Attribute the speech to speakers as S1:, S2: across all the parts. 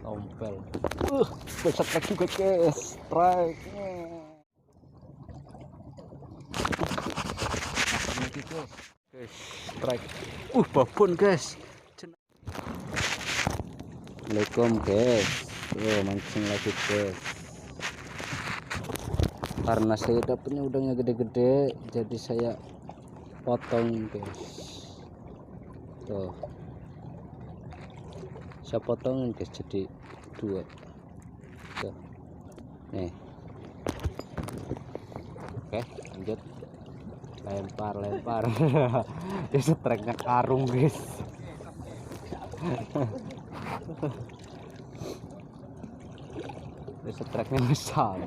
S1: tompel. Bisa strike juga guys, strike. Lagi guys, strike. Babon guys. Assalamualaikum guys. Mancing lagi guys. Karena saya dapatnya udangnya gede-gede, jadi saya potong guys. Tuh. Saya potongin guys jadi 2. Tuh. Nih. Oke, lanjut. Lempar. Dia strike-nya karung guys. Dia strike-nya besar.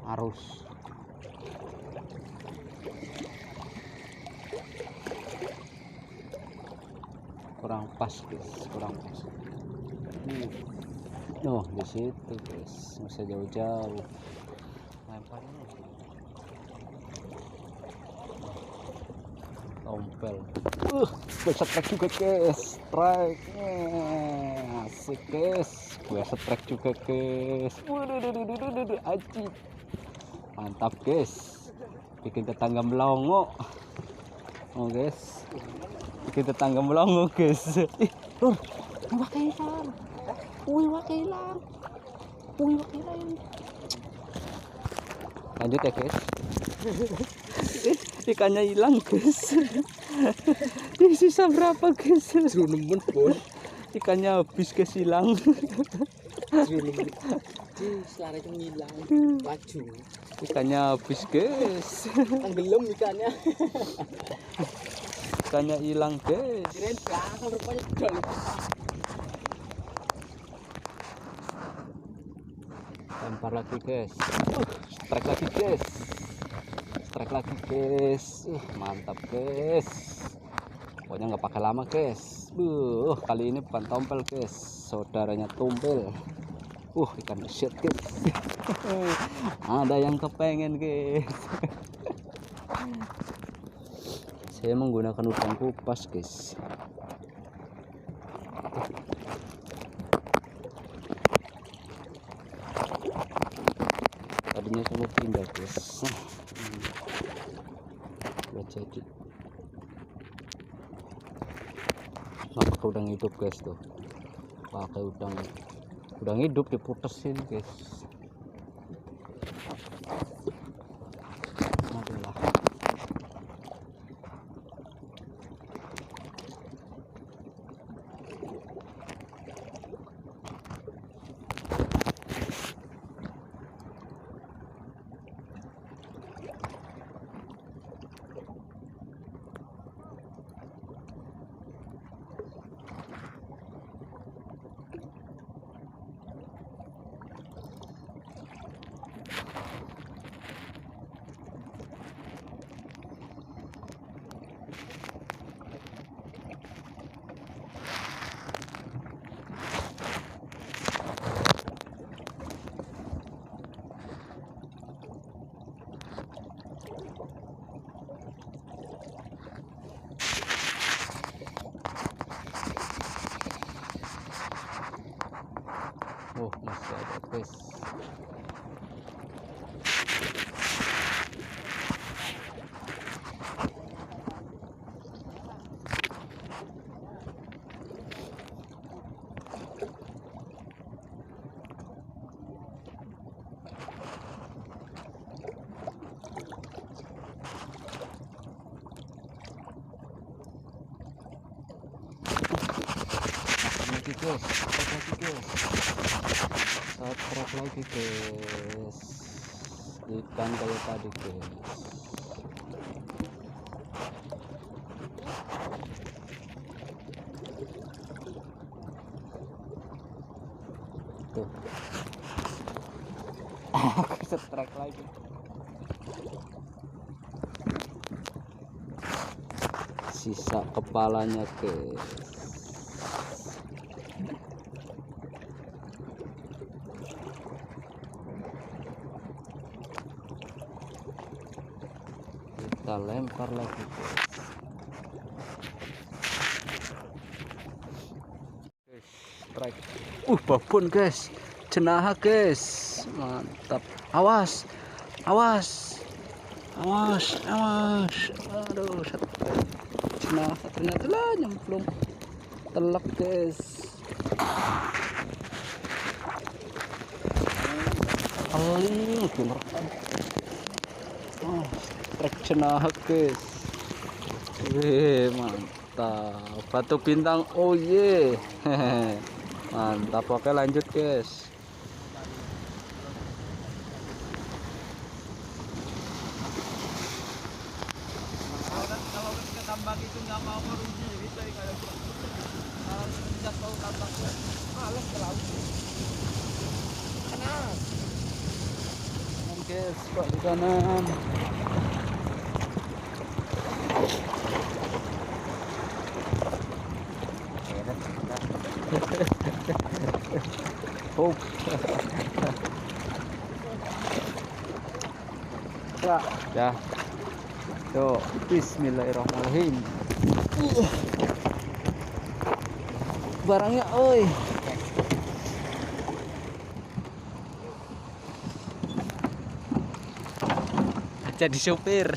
S1: Harus kurang pas guys, kurang pas. Noh di situ guys, bisa jauh-jauh lemparnya. Tompel. Bisa strike juga guys, strike. Asik guys, gue strike juga guys. Waduh, aji. Mantap guys, bikin tetangga melongo. Oh guys, bikin tetangga melongo guys. Lurr, pakai ilang. Pakai ilang. Lanjut ya guys. Ikannya hilang guys. Sisa berapa guys? Suruh nemen pun. Ikannya habis guys, hilang.
S2: Selara itu ngilang, laju.
S1: Ikannya habis guys.
S2: Tenggelam ikannya.
S1: Ikannya hilang guys.
S2: Kirain belakang rupanya udah.
S1: Lempar lagi guys. Strike lagi guys. Strike lagi guys. Mantap guys. Pokoknya nggak pakai lama guys. Kali ini bukan tompel guys, saudaranya tompel. Ikan shit guys. Ada yang kepengen guys. Saya menggunakan udang kupas guys. Tadinya saya pindah guys. Gak jadi. Nggak pakai udang hidup guys tuh. Pakai udang hidup diputesin guys. Adalah masih ada guys. Subscribe lagi guys. Ikan kayak tadi guys. tuh. Aku strike lagi. Sisa kepalanya guys. Kita lempar lagi guys. Strike. Babon guys, jenaha guys, mantap. Awas, awas, awas, awas. Aduh, jenaha ternyata lah nyemplung, telak guys. Aling, merekam. Strike jenaha guys. Mantap, batu bintang, oh ye. Mantap. Oke, lanjut guys.
S2: Kalau kita tambak itu nggak mau merugi gitu ya, kalau kita tahu tambaknya males ke laut. Kanan.
S1: Kanan guys, Pak, di kanan. Oh. Ya. Yo, bismillahirrahmanirrahim. Barangnya, oi. Jadi sopir.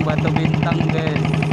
S1: Batu bintang guys.